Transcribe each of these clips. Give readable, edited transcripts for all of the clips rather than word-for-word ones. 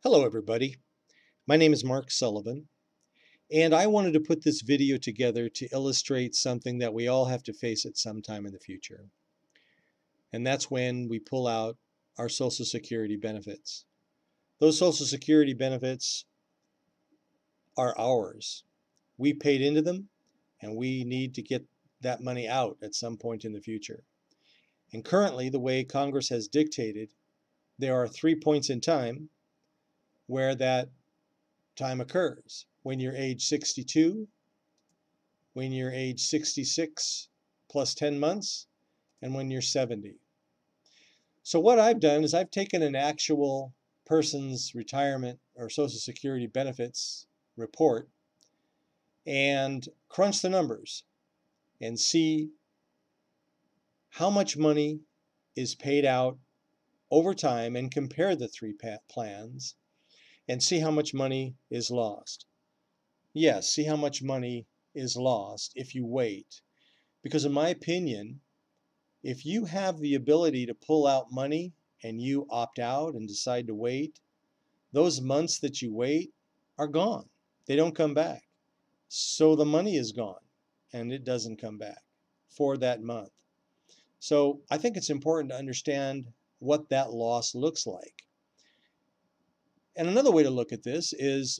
Hello, everybody. My name is Mark Sullivan, and I wanted to put this video together to illustrate something that we all have to face at some time in the future. And that's when we pull out our Social Security benefits. Those Social Security benefits are ours. We paid into them, and we need to get that money out at some point in the future. And currently, the way Congress has dictated, there are 3 points in time where that time occurs: when you're age 62, when you're age 66 plus 10 months, and when you're 70. So what I've done is I've taken an actual person's retirement or Social Security benefits report and crunched the numbers and see how much money is paid out over time and compare the three plans and see how much money is lost. Yes, see how much money is lost if you wait. Because in my opinion, if you have the ability to pull out money and you opt out and decide to wait, those months that you wait are gone. They don't come back. So the money is gone and it doesn't come back for that month. So I think it's important to understand what that loss looks like. And another way to look at this is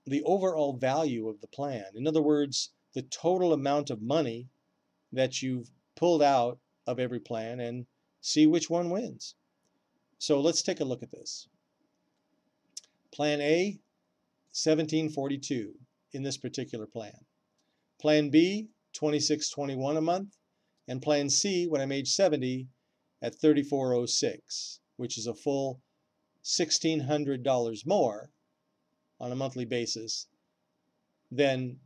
the overall value of the plan. In other words, the total amount of money that you've pulled out of every plan and see which one wins. So let's take a look at this. Plan A, 1742 in this particular plan. Plan B, 2621 a month, and Plan C, when I'm age 70, at 3406, which is a full $1,600 more on a monthly basis than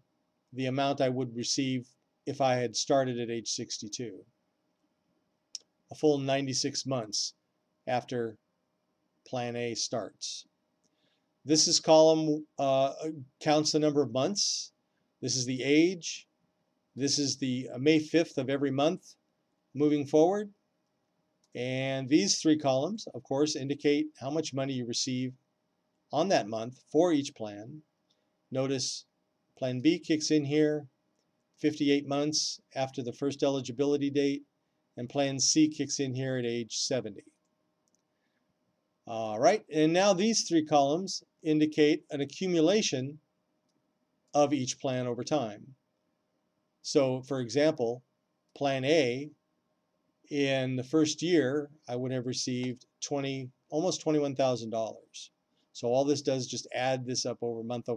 the amount I would receive if I had started at age 62. A full 96 months after Plan A starts. This is column counts the number of months. This is the age. This is the May 5th of every month moving forward. And these three columns, of course, indicate how much money you receive on that month for each plan. Notice Plan B kicks in here 58 months after the first eligibility date, and Plan C kicks in here at age 70. All right, and now these three columns indicate an accumulation of each plan over time. So, for example, Plan A, in the first year, I would have received almost $21,000. So all this does is just add this up over month.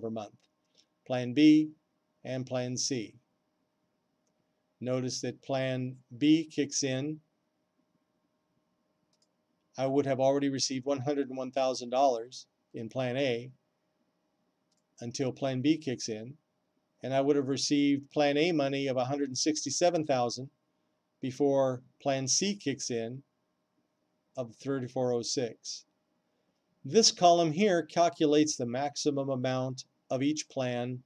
Plan B and Plan C. Notice that Plan B kicks in. I would have already received $101,000 in Plan A until Plan B kicks in, and I would have received Plan A money of $167,000 before Plan C kicks in of 3406. This column here calculates the maximum amount of each plan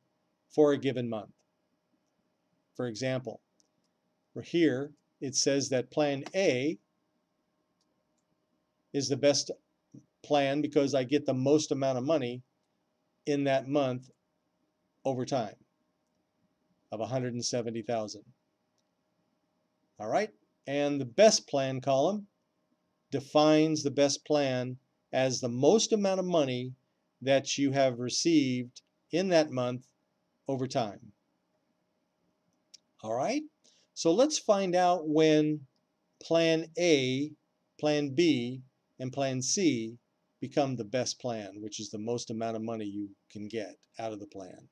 for a given month. For example, for here it says that Plan A is the best plan because I get the most amount of money in that month over time of $170,000. All right, and the best plan column defines the best plan as the most amount of money that you have received in that month over time. All right, so let's find out when Plan A, Plan B, and Plan C become the best plan, which is the most amount of money you can get out of the plan.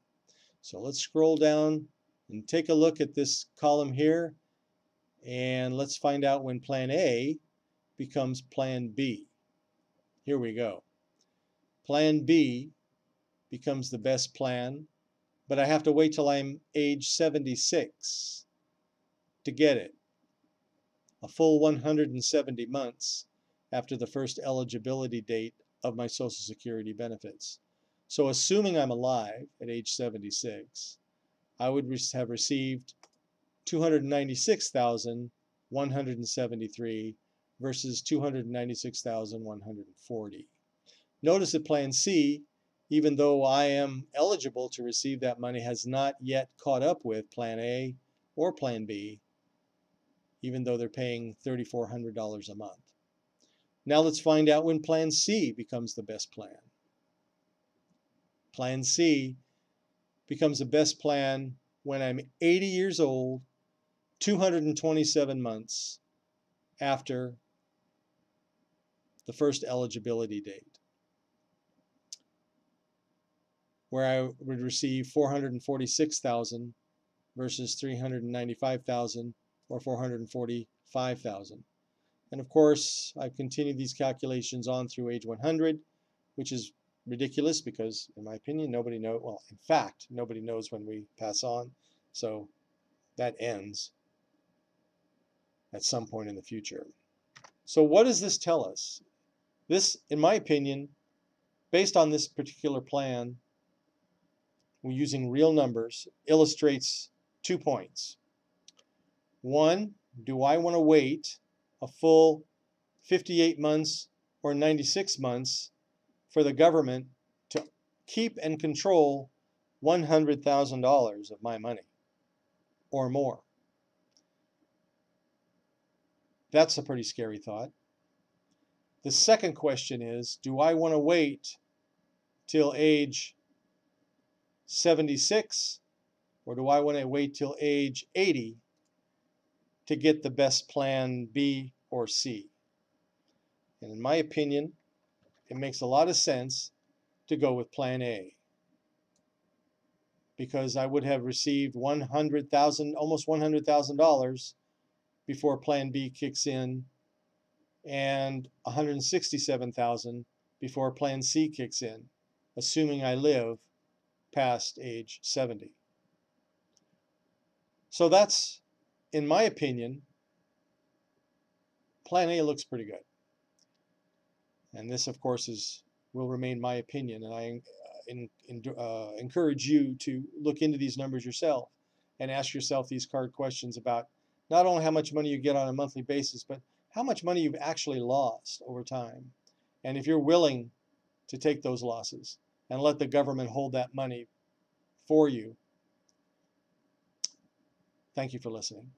So let's scroll down and take a look at this column here, and let's find out when Plan A becomes Plan B. Here we go. Plan B becomes the best plan, but I have to wait till I'm age 76 to get it. A full 170 months after the first eligibility date of my Social Security benefits. So assuming I'm alive at age 76, I would have received $296,173 versus $296,140. Notice that Plan C, even though I am eligible to receive that money, has not yet caught up with Plan A or Plan B, even though they're paying $3,400 a month. Now let's find out when Plan C becomes the best plan. Plan C becomes the best plan when I'm 80 years old, 227 months after the first eligibility date, where I would receive $446,000 versus $395,000 or $445,000. And of course, I've continued these calculations on through age 100, which is ridiculous because, in my opinion, nobody knows. Well, in fact, nobody knows when we pass on. So that ends at some point in the future. So what does this tell us? This, in my opinion, based on this particular plan, we're using real numbers, illustrates 2 points. One, do I want to wait a full 58 months or 96 months for the government to keep and control $100,000 of my money or more? That's a pretty scary thought. The second question is, do I want to wait till age 76 or do I want to wait till age 80 to get the best plan B or C? And in my opinion, it makes a lot of sense to go with Plan A, because I would have received almost $100,000 before Plan B kicks in, and $167,000 before Plan C kicks in, assuming I live past age 70. So that's, in my opinion, Plan A looks pretty good. And this, of course, will remain my opinion, and I encourage you to look into these numbers yourself and ask yourself these hard questions about not only how much money you get on a monthly basis, but how much money you've actually lost over time. And if you're willing to take those losses and let the government hold that money for you. Thank you for listening.